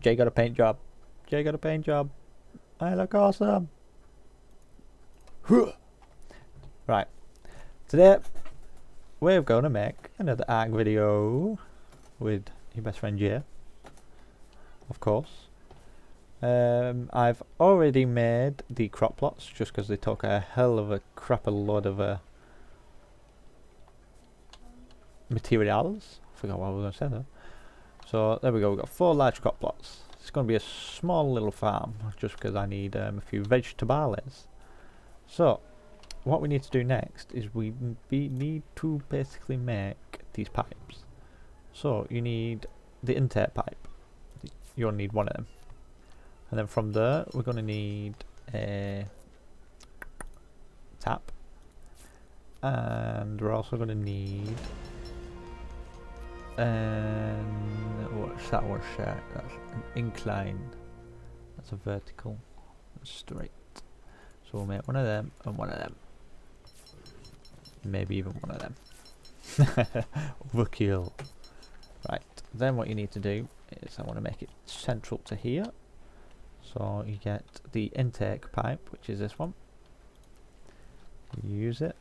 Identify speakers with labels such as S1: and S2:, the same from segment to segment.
S1: Jay got a paint job. Jay got a paint job. I look awesome. Right. Today we're going to make another Ark video with your best friend Jay, of course. I've already made the crop plots just because they took a hell of a crap a load of materials. Forgot what I was going to say though. So there we go, we've got 4 large crop plots. It's going to be a small little farm just because I need a few vegetables. So what we need to do next is we need to basically make these pipes. So you need the intake pipe. You'll need one of them. And then from there we're going to need a tap. And we're also going to need what's that one share? That's an incline. That's a vertical. That's straight. So we'll make one of them and one of them. Maybe even one of them. Overkill. Right, then what you need to do is I want to make it central to here. So you get the intake pipe, which is this one. You use it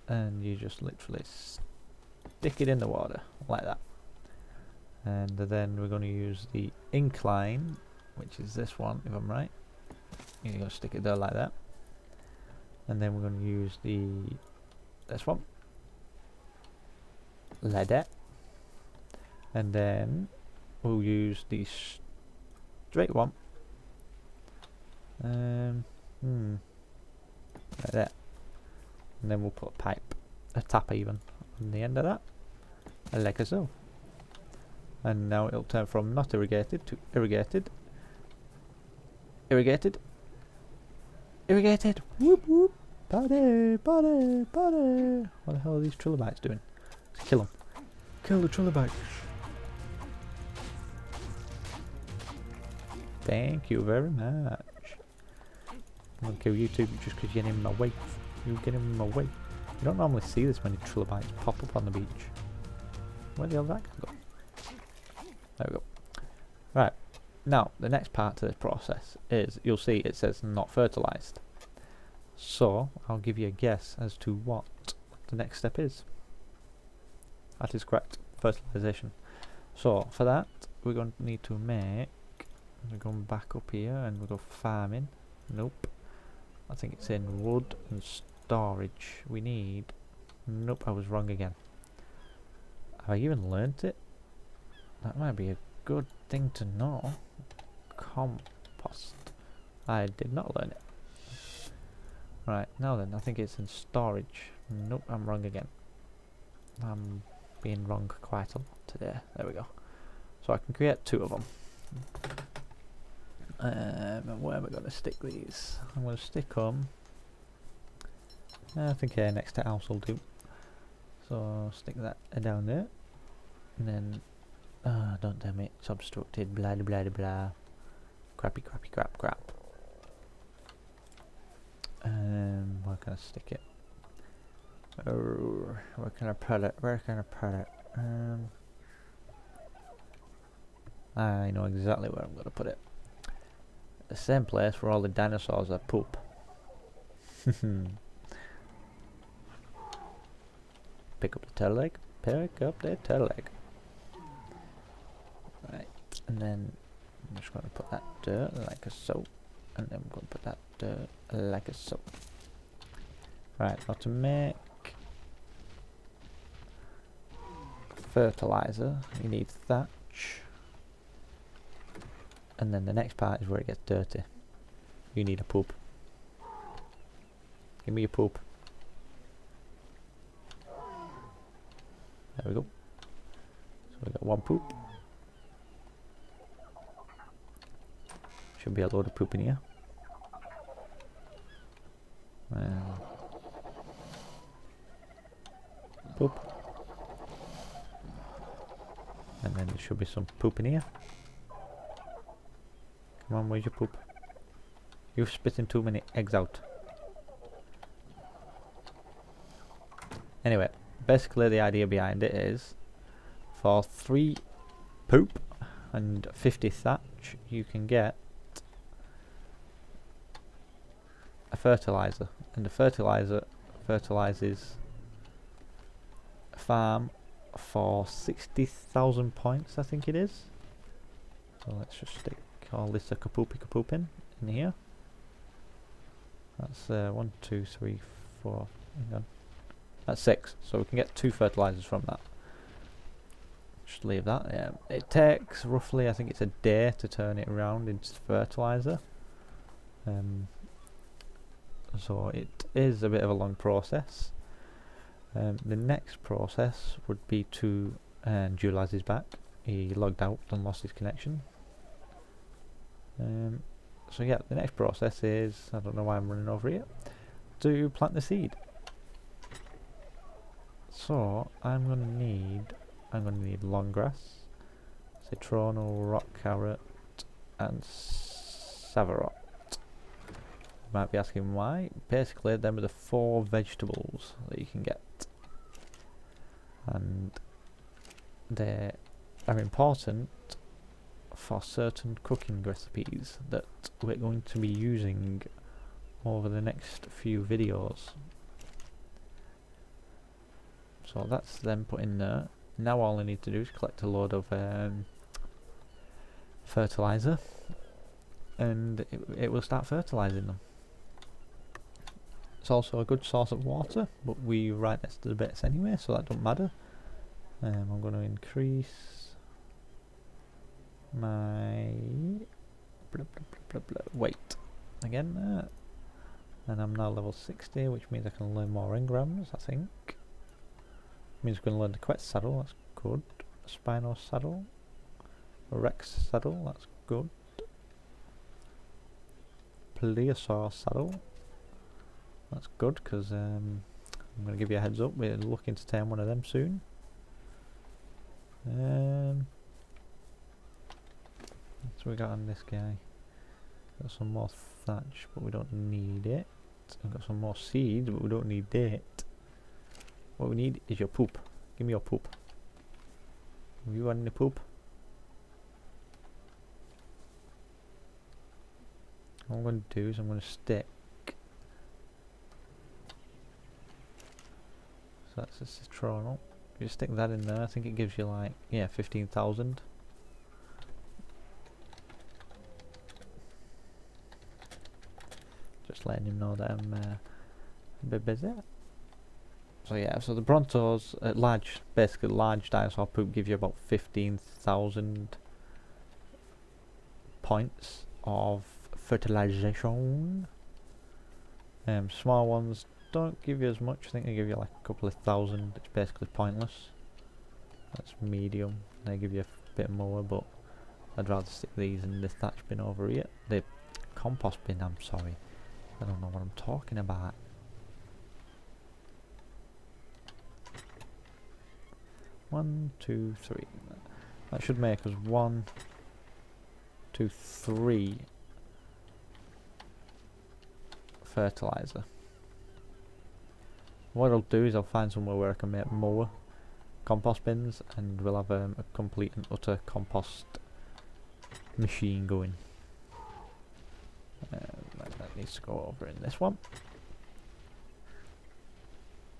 S1: and you just literally stick it in the water like that. And then we're going to use the incline, which is this one if I'm right. You're going to stick it there like that. And then we're going to use this one, ladder, and then we'll use the straight one, like that, and then we'll put a pipe, a tap even, on the end of that, like so. And now it'll turn from not irrigated to irrigated, irrigated, irrigated. Whoop whoop. Party, party, party. What the hell are these trilobites doing? Let's kill them. Kill the trilobites. Thank you very much. I'm gonna kill you too just because you're in my way. You get in my way. You don't normally see this many trilobites pop up on the beach. Where the hell did that go? There we go. Right. Now, the next part to this process is, you'll see it says not fertilized. So, I'll give you a guess as to what the next step is. That is correct. Fertilization. So, for that, we're going to need to make... We're going back up here and we'll go farming. Nope. I think it's in wood and storage. We need... Nope, I was wrong again. Have I even learnt it? That might be a good thing to know. Compost. I did not learn it. Right, now then, I think it's in storage. Nope, I'm wrong again. I'm being wrong quite a lot today. There we go. So I can create 2 of them. And where am I going to stick these? I'm going to stick them... I think next to house will do. So stick that down there. And then... don't damn it, it's obstructed, blah blah blah blah. Crappy crap crap. Where can I stick it? Where can I put it? Where can I put it? I know exactly where I'm going to put it. The same place where all the dinosaurs are poop. Pick up the tail leg. Pick up the tail leg. Right, and then I'm just going to put that dirt like so. And then I'm going to put that dirt like so. Right, now to make fertilizer, you need thatch. And then the next part is where it gets dirty. You need a poop. Give me a poop. There we go. So we got 1 poop. Should be a load of poop in here. Poop. And then there should be some poop in here. Come on, where's your poop? You're spitting too many eggs out. Anyway, basically the idea behind it is for 3 poop and 50 thatch which you can get a fertilizer, and the fertilizer fertilizes a farm for 60,000 points, I think it is. So let's just stick all this a kapoop in here. That's 1, 2, 3, 4. Hang on. That's 6. So we can get 2 fertilizers from that. Just leave that. Yeah. It takes roughly, I think it's a day to turn it around into fertilizer. So it is a bit of a long process. The next process would be to Julaz is back. He logged out and lost his connection. So yeah, the next process is, I don't know why I'm running over here, to plant the seed. So I'm gonna need long grass, citronal, rock carrot, and savarot. You might be asking why. Basically, them are the 4 vegetables that you can get, and they are important for certain cooking recipes that we're going to be using over the next few videos. So that's them put in there. Now all I need to do is collect a load of fertilizer, and it will start fertilizing them. It's also a good source of water, but we're right next to the bits anyway, so that don't matter. I'm going to increase my weight again, and I'm now level 60, which means I can learn more engrams, I think. Means we're going to learn the quetz saddle, that's good. Spino saddle, a rex saddle, that's good. Plesiosaur saddle, that's good, because I'm going to give you a heads up, we're looking to tame one of them soon. So we got on this guy. Got some more thatch, but we don't need it. We've got some more seeds, but we don't need it. What we need is your poop. Give me your poop. Have you got any poop? What I'm going to do is I'm going to stick. So that's a citronal. You stick that in there. I think it gives you like, yeah, 15,000. Just letting him know that I'm a bit busy. So yeah, so the Brontos, basically large dinosaur poop gives you about 15,000 points of fertilization. Small ones don't give you as much. I think they give you like a couple of thousand. It's basically pointless. That's medium. They give you a bit more, but I'd rather stick these in the thatch bin over here. The compost bin, I'm sorry. I don't know what I'm talking about. One, 2, 3. That should make us 1, 2, 3 fertilizer. What I'll do is I'll find somewhere where I can make more compost bins, and we'll have a complete and utter compost machine going. That needs to go over in this one.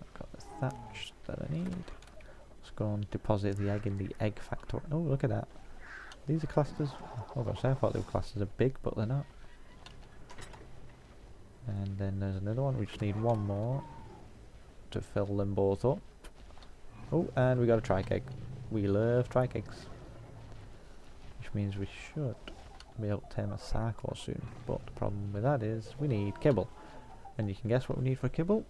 S1: I've got the thatch that I need. Let's go and deposit the egg in the egg factory. Oh, look at that. These are classed as... Oh gosh, I thought they were classed as a big, but they're not. And then there's another one. We just need one more to fill them both up. Oh, and we got a trike egg. We love trike eggs. Which means we should be able to tame a Sarco soon. But the problem with that is we need kibble. And you can guess what we need for kibble?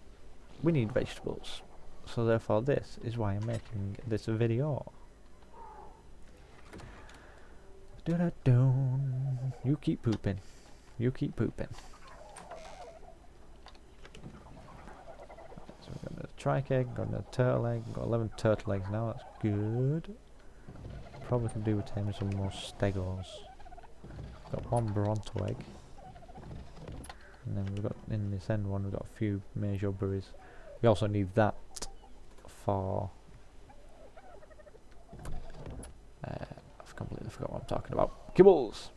S1: We need vegetables. So therefore this is why I'm making this video. You keep pooping. You keep pooping. So we've got another trike egg, got another turtle egg, got 11 turtle eggs now, that's good. Probably can do with taming some more stegos. Got one bronto egg. And then we've got, in this end one, we've got a few major berries. We also need that for... I've completely forgot what I'm talking about. Kibbles!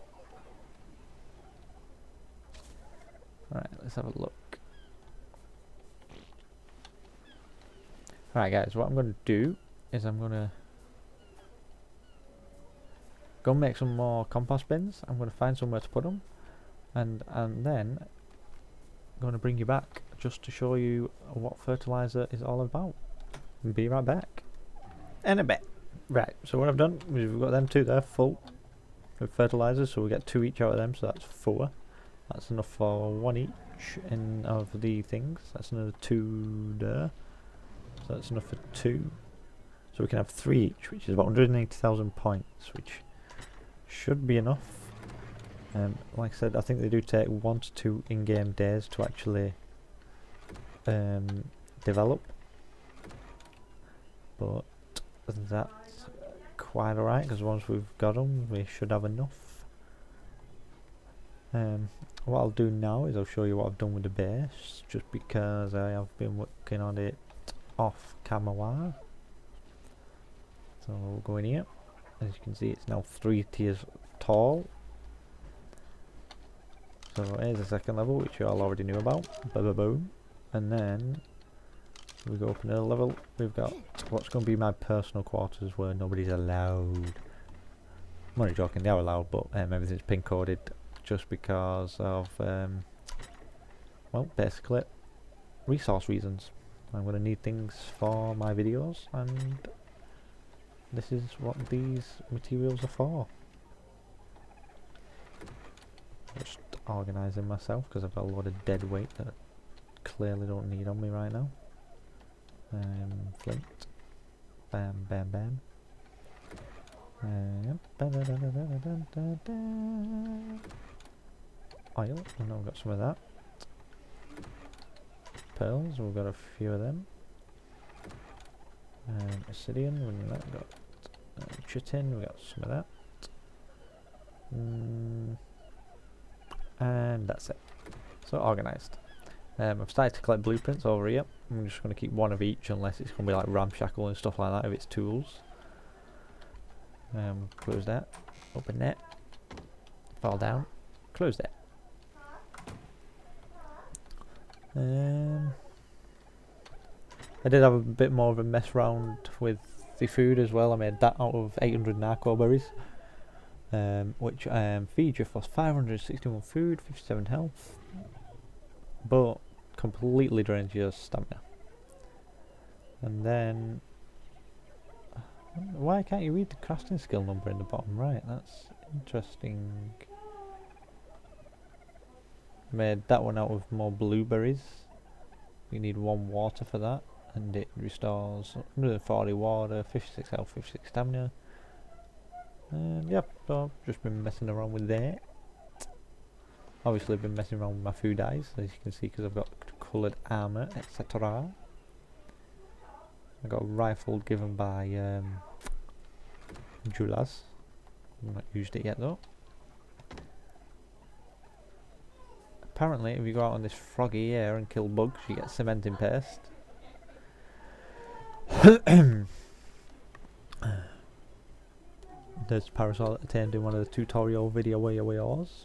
S1: Alright, let's have a look. Alright guys, what I'm going to do is I'm going to go make some more compost bins. I'm going to find somewhere to put them, and then I'm going to bring you back just to show you what fertilizer is all about. Be right back. In a bit. Right, so what I've done is we've got them two there full with fertilizer, so we get 2 each out of them, so that's 4. That's enough for 1 each of the things. That's another 2 there. So that's enough for 2. So we can have 3 each, which is about 180,000 points, which should be enough. Like I said, I think they do take 1 to 2 in-game days to actually develop. But that's quite alright, because once we've got them, we should have enough. What I'll do now is I'll show you what I've done with the base, just because I have been working on it off camera. So we'll go in here. As you can see, it's now 3 tiers tall. So here's the second level, which you all already knew about. Boom. And then we go up another level. We've got what's going to be my personal quarters, where nobody's allowed. I'm only joking, they are allowed, but everything's pin coded just because of well, basically resource reasons. I'm going to need things for my videos, and this is what these materials are for. Just organising myself because I've got a lot of dead weight that I clearly don't need on me right now. Flint. Bam, bam, bam. Oil. I know we've got some of that. Pearls. We've got a few of them. Obsidian. We've got chitin. We've got some of that. And that's it. So organised. I've started to collect blueprints over here. I'm just going to keep 1 of each, unless it's going to be like ramshackle and stuff like that if it's tools. Close that. Open that. Fall down. Close that. I did have a bit more of a mess round with the food as well. I made that out of 800 narco berries, which feeds you for 561 food, 57 health, but completely drains your stamina. And then why can't you read the crafting skill number in the bottom right? That's interesting. Made that one out of more blueberries. You need 1 water for that, and it restores 140 water, 56 health, 56 stamina. And yep, so I've just been messing around with that. Obviously I've been messing around with my food dyes, as you can see, because I've got coloured armour, etc. I got a rifle given by Julas. I've not used it yet though. Apparently if you go out on this froggy air and kill bugs, you get cementing paste. There's Parasol at the Tame doing one of the tutorial videos.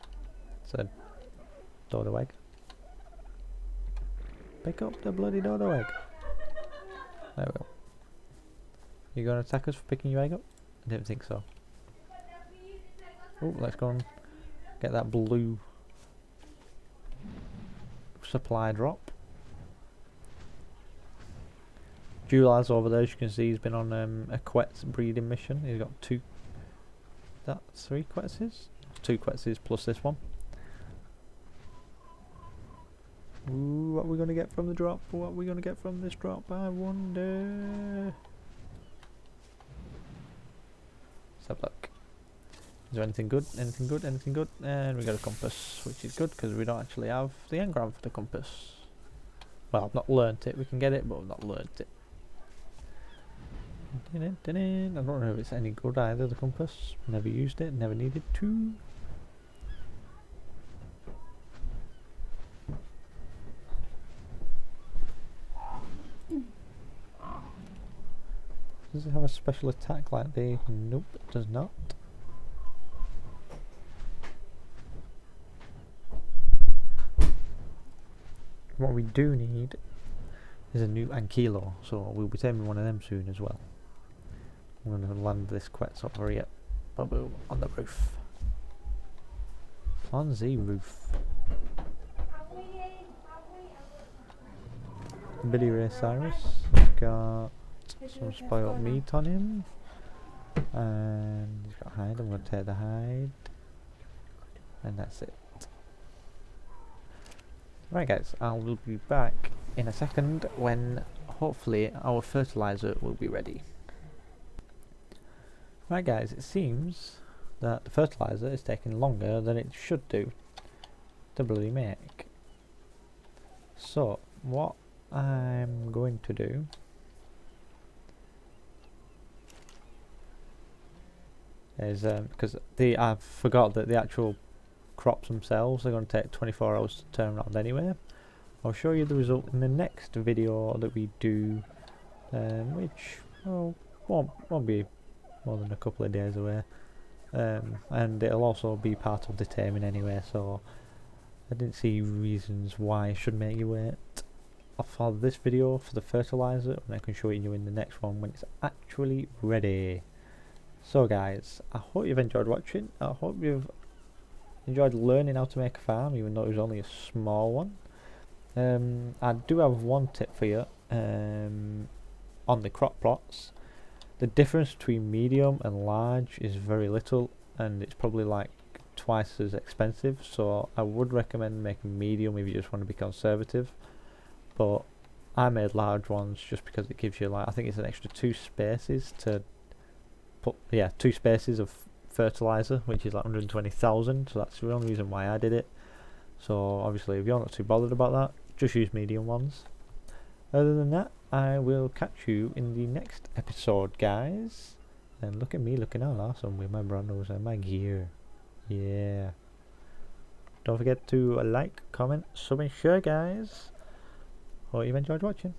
S1: Said dodo egg. Pick up the bloody dodo egg. There we go. You gonna attack us for picking your egg up? I didn't think so. Oh, let's go and get that blue supply drop. Julas over there, as you can see, he's been on a Quetz breeding mission. He's got 2. That's 3 Quetzes? 2 Quetzes plus this one. Ooh, what are we going to get from the drop? What are we going to get from this drop? I wonder. Let's have a look. Is there anything good? Anything good? Anything good? And we got a compass, which is good because we don't actually have the engram for the compass. Well, I've not learnt it. We can get it, but I've not learnt it. I don't know if it's any good either, the compass. Never used it, never needed to. Does it have a special attack like the... Nope, it does not. what we do need is a new Ankilo, so we'll be taming one of them soon as well. I'm going to land this Quetzalcoatl here, boom, on the roof. On the roof. Billy Ray Cyrus, got some spoiled meat on him, and he's got hide. I'm going to take the hide, and that's it. Right guys, I will be back in a second when hopefully our fertilizer will be ready. Right guys, it seems that the fertilizer is taking longer than it should do to bloody make. So what I'm going to do is because I forgot that the actual crops themselves are going to take 24 hours to turn around anyway. I'll show you the result in the next video that we do, which won't be more than a couple of days away, and it'll also be part of the taming anyway, so I didn't see reasons why I should make you wait for this video for the fertilizer, and I can show you in the next one when it's actually ready. So guys, I hope you've enjoyed watching. I hope you've enjoyed learning how to make a farm, even though it was only a small one. I do have one tip for you on the crop plots. The difference between medium and large is very little, and it's probably like twice as expensive, so I would recommend making medium if you just want to be conservative, but I made large ones just because it gives you, like, I think it's an extra 2 spaces to put, 2 spaces of fertilizer, which is like 120,000, so that's the only reason why I did it. So obviously if you're not too bothered about that, just use medium ones. Other than that, I will catch you in the next episode, guys. And look at me looking all awesome with my brandos and my gear. Yeah. Don't forget to like, comment, sub and share, guys. Hope you've enjoyed watching.